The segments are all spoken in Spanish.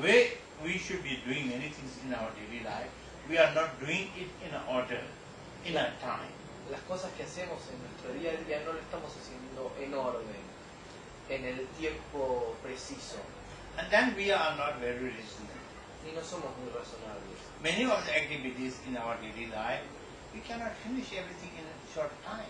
the way we should be doing many things in our daily life, we are not doing it in order, in a time. Las cosas que hacemos en nuestro día a día no lo estamos haciendo en orden, en el tiempo preciso. And then we are not very reasonable. Y no somos muy razonables. Many of the activities in our daily life, we cannot finish everything in a short time.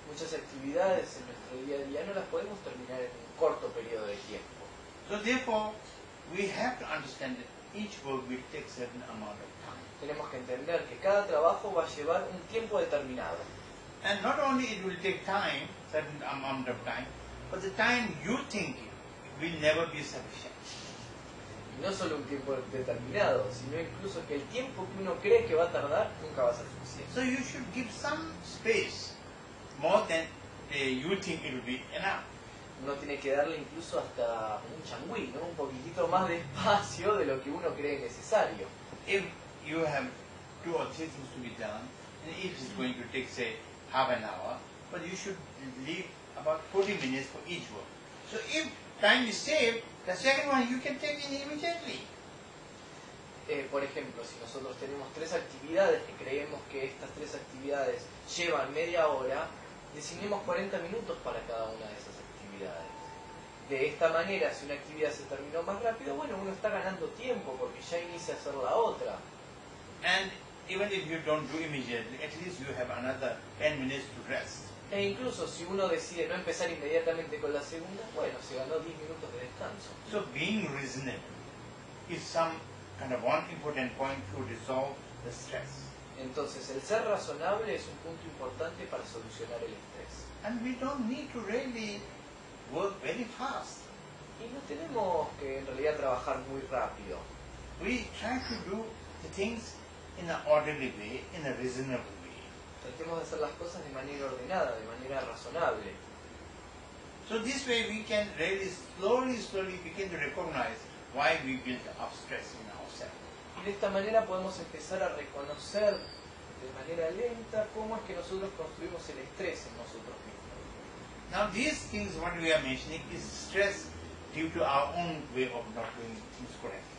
Muchas actividades en nuestro día a día no las podemos terminar en un corto periodo de tiempo. So therefore, we have to understand that each work will take certain amount of time. Tenemos que entender que cada trabajo va a llevar un tiempo determinado. And not only it will take time, certain amount of time, but the time you think it will never be sufficient. Y no solo un tiempo determinado, sino incluso que el tiempo que uno cree que va a tardar nunca va a ser suficiente. So you should give some space, more than you think it will be enough. Uno tiene que darle incluso hasta un changüí, ¿no? Un poquitito más de espacio de lo que uno cree necesario. If you have 2 or 3 things to be done, and if it's going to take, say, half an hour, but you should leave about 40 minutes for each work. So if time is saved, the second one you can take in immediately. Por ejemplo, si nosotros tenemos 3 actividades que creemos que estas 3 actividades llevan media hora, designemos 40 minutos para cada una de esas actividades. De esta manera, si una actividad se terminó más rápido, bueno, uno está ganando tiempo porque ya inicia a hacer la otra. And even if you don't do immediately, at least you have another 10 minutes to rest. E incluso si uno decide no empezar inmediatamente con la segunda, bueno, se ganó 10 minutos de descanso. So being reasonable is some kind of one important point to resolve the stress. Entonces, el ser razonable es un punto importante para solucionar el estrés. And we don't need to really work very fast. Y no tenemos que en realidad trabajar muy rápido. We try to do the things in an orderly way, in a reasonable way. Tratemos de hacer las cosas de manera ordenada, de manera razonable. So this way we can really slowly begin to recognize why we build up stress in ourselves. Y de esta manera podemos empezar a reconocer de manera lenta cómo es que nosotros construimos el estrés en nosotros mismos. Now these things what we are mentioning is stress due to our own way of not doing things correctly.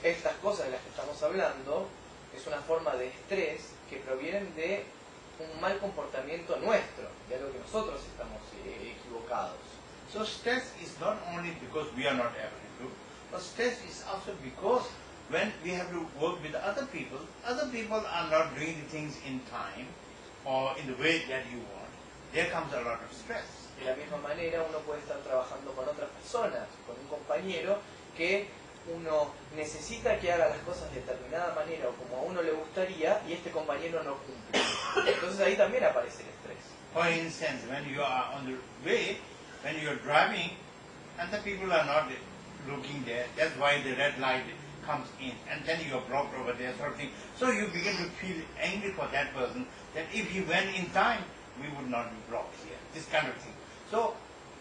Estas cosas de las que estamos hablando es una forma de estrés que provienen de un mal comportamiento nuestro, de algo que nosotros estamos equivocados. So stress is not only because we are not able to do, but stress is also because when we have to work with other people are not doing the things in time or in the way that you want. There comes a lot of stress. De la misma manera uno puede estar trabajando con otras personas, con un compañero que uno necesita que haga las cosas de determinada manera o como a uno le gustaría y este compañero no cumple. Entonces ahí también aparece el estrés. For instance, when you are on the way, when you are driving and the people are not looking there, that's why the red light comes in and then you are blocked over there sort of thing. So you begin to feel angry for that person that if he went in time, we would not be blocked here. This kind of thing. So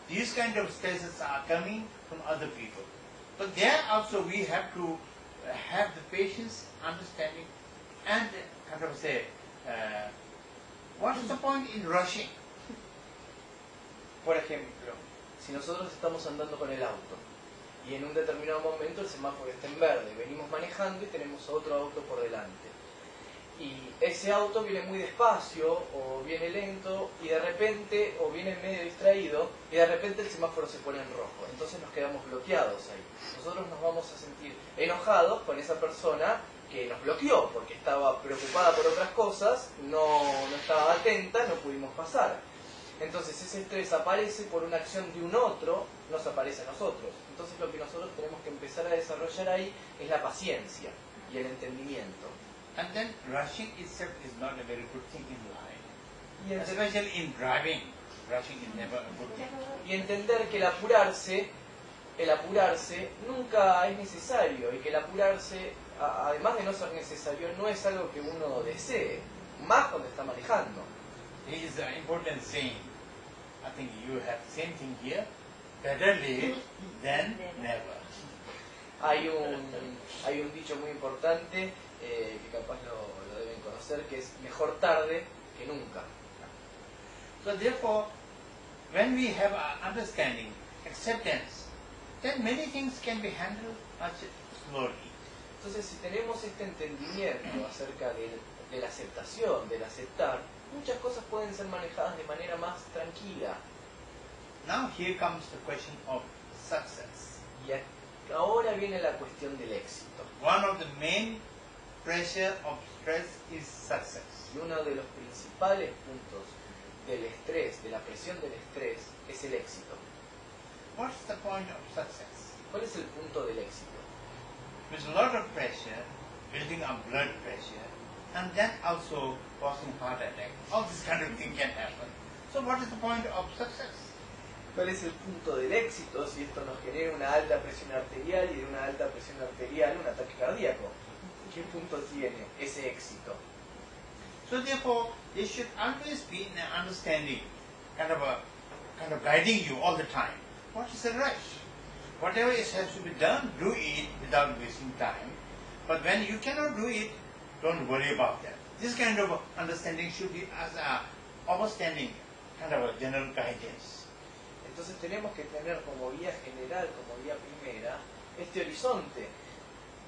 these kind of stresses are coming from other people. But there also we have to have the patience, understanding, and kind of say, what's the point in rushing? Por ejemplo, si nosotros estamos andando con el auto y en un determinado momento el semáforo está en verde, venimos manejando y tenemos otro auto por delante. Y ese auto viene muy despacio o viene lento y de repente, o viene medio distraído y de repente el semáforo se pone en rojo. Entonces nos quedamos bloqueados ahí. Nosotros nos vamos a sentir enojados con esa persona que nos bloqueó porque estaba preocupada por otras cosas, no estaba atenta, no pudimos pasar. Entonces ese estrés aparece por una acción de un otro, nos aparece a nosotros. Entonces lo que nosotros tenemos que empezar a desarrollar ahí es la paciencia y el entendimiento. And then rushing itself is not a very good thing in life. Y, Especially in driving. Rushing is never a good thing. y entender que el apurarse nunca es necesario y que el apurarse, además de no ser necesario, no es algo que uno desee, más cuando está manejando. It is an important saying. I think you have the same thing here. Better late than never. Hay un dicho muy importante que capaz lo deben conocer, que es mejor tarde que nunca. So therefore, when we have understanding, acceptance, then many things can be handled much slowly. Entonces, si tenemos este entendimiento acerca de la aceptación, del aceptar, muchas cosas pueden ser manejadas de manera más tranquila. Now here comes the question of success. Y ahora viene la cuestión del éxito. One of the main pressure of stress is success. Y uno de los principales puntos del estrés, de la presión del estrés, es el éxito. What's the point of success? ¿Cuál es el punto del éxito? With a lot of pressure, building up blood pressure, and then also causing heart attack. All this kind of thing can happen. So what is the point of success? ¿Cuál es el punto del éxito si esto nos genera una alta presión arterial y de una alta presión arterial un ataque cardíaco? ¿Qué punto tiene ese éxito? So therefore, there should always be an understanding, kind of guiding you all the time. What is the rush? Whatever has to be done, do it without wasting time. But when you cannot do it, don't worry about that. This kind of understanding should be as a overstanding, kind of a general guidance. Entonces tenemos que tener como guía general, como guía primera, este horizonte.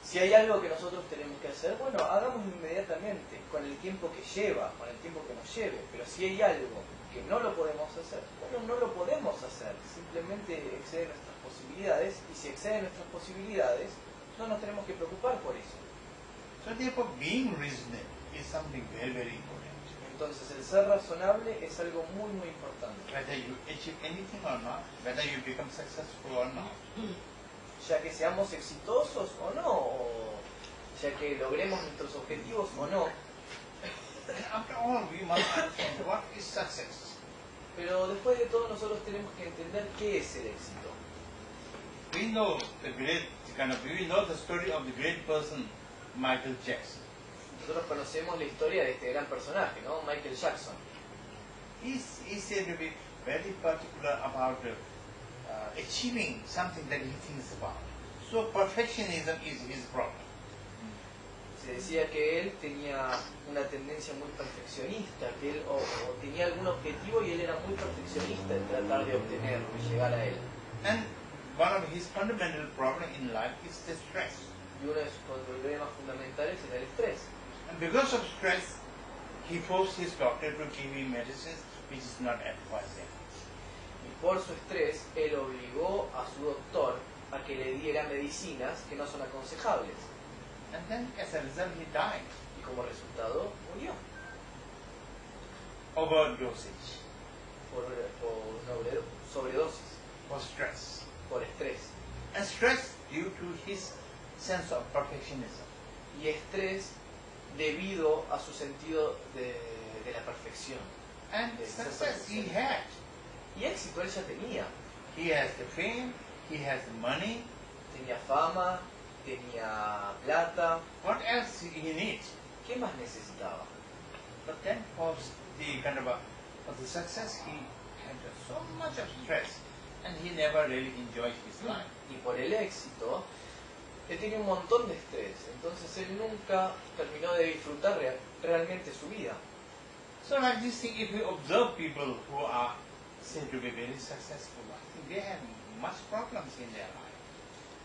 Si hay algo que nosotros tenemos que hacer, bueno, hagámoslo inmediatamente, con el tiempo que lleva, con el tiempo que nos lleve. Pero si hay algo que no lo podemos hacer, bueno, no lo podemos hacer. Simplemente excede nuestras posibilidades, y si excede nuestras posibilidades, no nos tenemos que preocupar por eso. So therefore, being reasonable is something very, very important. Entonces, el ser razonable es algo muy, muy importante. Whether you achieve anything or not, whether you become successful or not. Ya que seamos exitosos o no, o ya que logremos nuestros objetivos o no. After all, we must understand what is success. Pero después de todo, nosotros tenemos que entender qué es el éxito. We know we know the story of the great person, Michael Jackson. Nosotros conocemos la historia de este gran personaje, ¿no? Michael Jackson. He said to be very particular about achieving something that he thinks about. So perfectionism is his problem. Se decía que él tenía una tendencia muy perfeccionista, que él o tenía algún objetivo y él era muy perfeccionista en tratar de obtenerlo y llegar a él. And one of his fundamental problems in life is the stress. Y uno de sus problemas fundamentales era el estrés. And because of stress, he forced his doctor to give him medicines which is not advising. Y por su estrés, él obligó a su doctor a que le diera medicinas que no son aconsejables. And then as a result he died. Y como resultado, murió. Overdosage. Por sobredosis. For stress. Por estrés. And stress due to his sense of perfectionism. Y estrés debido a su sentido de la perfección. And success he had. Y éxito él ya tenía. He has the fame, he has the money. Tenía fama, tenía plata. What else he needs? ¿Qué más necesitaba? But then for the of the success he had so much of stress and he never really enjoyed his life. Y por el éxito, él tenía un montón de estrés. Entonces él nunca terminó de disfrutar realmente su vida. So like this thing, if you observe people who are said to be very successful, I think they have much problems in their life.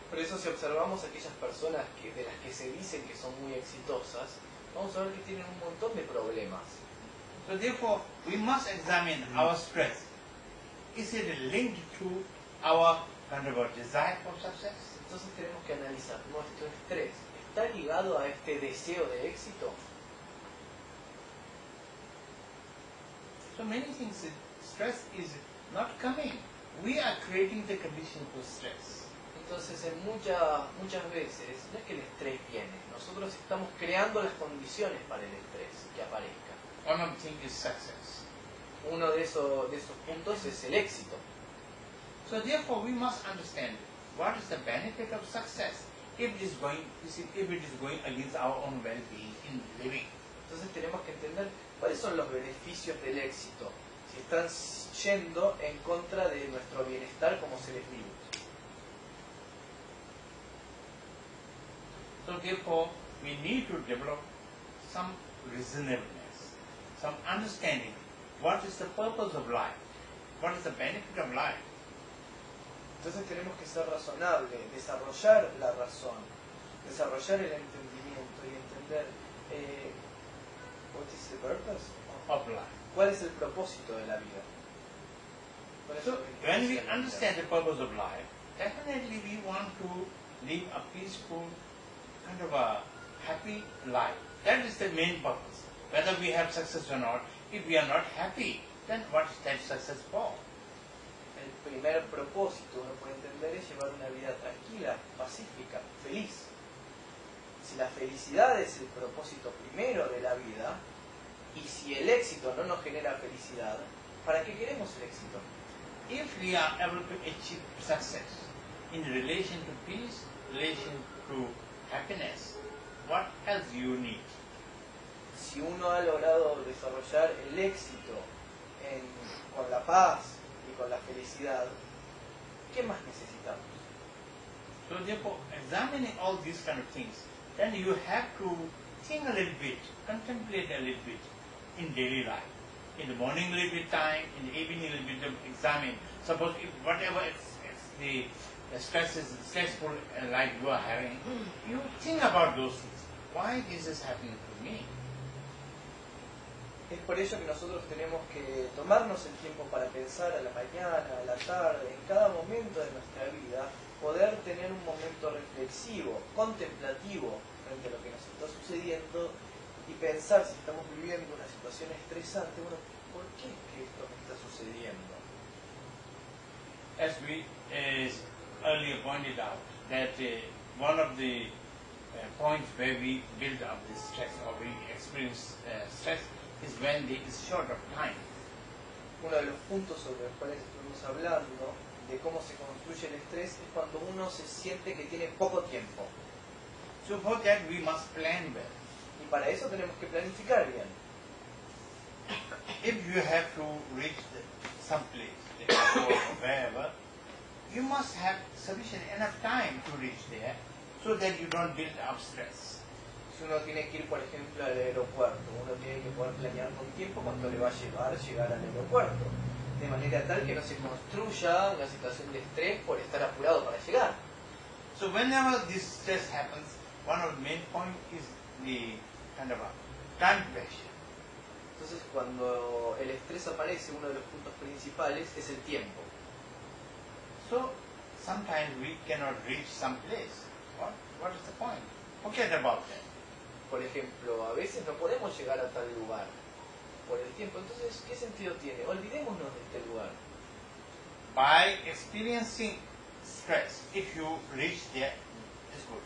Por eso si observamos a aquellas personas de las que se dicen que son muy exitosas, vamos a ver que tienen un montón de problemas. So therefore, we must examine our stress. Is it linked to our desire for success? Entonces tenemos que analizar, ¿nuestro estrés está ligado a este deseo de éxito? So many things, stress is not coming. We are creating the condition for stress. Entonces muchas veces no es que el estrés viene, nosotros estamos creando las condiciones para el estrés que aparezca. One of the things is success. Uno de esos puntos es el éxito. So therefore we must understand what is the benefit of success if it is going against our own well-being in living. Entonces tenemos que entender cuáles son los beneficios del éxito, si están yendo en contra de nuestro bienestar como seres vivos. So therefore we need to develop some reasonableness, some understanding what is the purpose of life, what is the benefit of life. Entonces tenemos que ser razonables, desarrollar la razón, desarrollar el entendimiento y entender what is the purpose of life. ¿Cuál es el propósito de la vida? So when we understand the purpose of life, definitely we want to live a peaceful, kind of a happy life. That is the main purpose. Whether we have success or not, if we are not happy, then what is that success for? El primer propósito, uno puede entender, es llevar una vida tranquila, pacífica, feliz. Si la felicidad es el propósito primero de la vida, y si el éxito no nos genera felicidad, ¿para qué queremos el éxito? If we are able to achieve success in relation to peace, relation to happiness, what else you need? Si uno ha logrado desarrollar el éxito con la paz y con la felicidad, ¿qué más necesitamos? So therefore, examining all these kind of things, then you have to think a little bit, contemplate a little bit in daily life. In the morning a little bit time, in the evening a little bit examine. Suppose if whatever the stress is stressful like you are having, you think about those things. Why this is happening to me? Es por ello que nosotros tenemos que tomarnos el tiempo para pensar a la mañana, a la tarde, en cada momento de nuestra vida, poder tener un momento reflexivo, contemplativo frente a lo que nos está sucediendo y pensar si estamos viviendo una situación estresante, bueno, ¿por qué es que esto me está sucediendo? As we earlier pointed out, that one of the points where we build up this stress or we experience stress is when there is short of time. Uno de los puntos sobre los cuales estuvimos hablando de cómo se construye el estrés es cuando uno se siente que tiene poco tiempo. So for that we must plan well. Y para eso tenemos que planificar bien. If you have to reach some place, the airport or wherever, you must have sufficient enough time to reach there so that you don't build up stress. Si uno tiene que ir, por ejemplo, al aeropuerto, uno tiene que poder planear con tiempo cuánto le va a llegar al aeropuerto, de manera tal que no se construya una situación de estrés por estar apurado para llegar. So whenever this stress happens, one of the main points is the kind of a time pressure. Entonces, cuando el estrés aparece, uno de los puntos principales es el tiempo. So sometimes we cannot reach some place. What is the point? Forget about that. Por ejemplo, a veces no podemos llegar a tal lugar por el tiempo. Entonces, ¿qué sentido tiene? Olvidémonos de este lugar. By experiencing stress, if you reach there, it's good.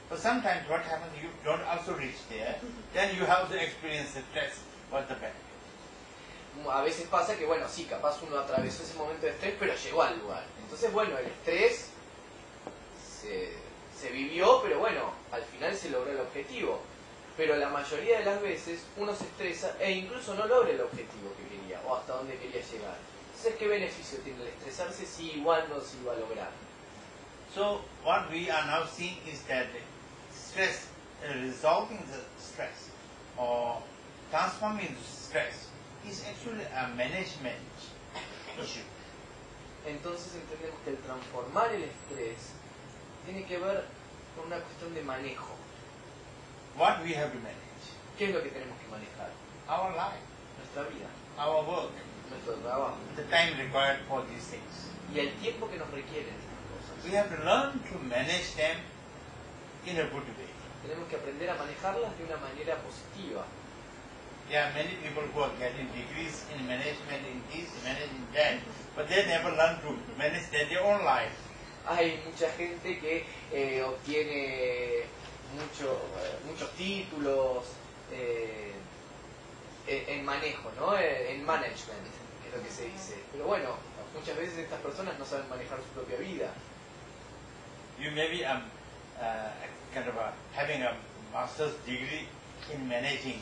But sometimes what happens, you don't also reach there, then you have to experience the stress. What's the benefit? A veces pasa que, bueno, sí, capaz uno atravesó ese momento de estrés, pero llegó al lugar. Entonces, bueno, el estrés se vivió, pero bueno, al final se logró el objetivo. Pero la mayoría de las veces uno se estresa e incluso no logra el objetivo que quería o hasta donde quería llegar. Entonces, ¿qué beneficio tiene el estresarse si igual no se iba a lograr? So what we are now seeing is that stress, resolving the stress or transforming the stress is actually a management issue. Entonces entendemos que el transformar el estrés tiene que ver con una cuestión de manejo. What we have to manage? ¿Qué es lo que tenemos que manejar? Our life, Nuestra vida, our work, nuestro trabajo the time required for these things. y el tiempo que nos requieren estas cosas. We have to learn to manage them in a good way. Tenemos que aprender a manejarlas de una manera positiva. There are many people who are getting degrees in management in this, managing that, but they never learn to manage their own life. Hay mucha gente que obtiene muchos títulos en manejo, ¿no? En management, es lo que se dice. Pero bueno, muchas veces estas personas no saben manejar su propia vida. You may be having a master's degree in managing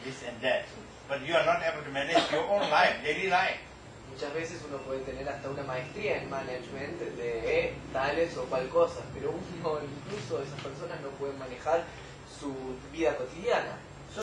this and that, but you are not able to manage your own life, daily life. Muchas veces uno puede tener hasta una maestría en management de tales o cual cosas, pero uno, incluso esas personas no pueden manejar su vida cotidiana.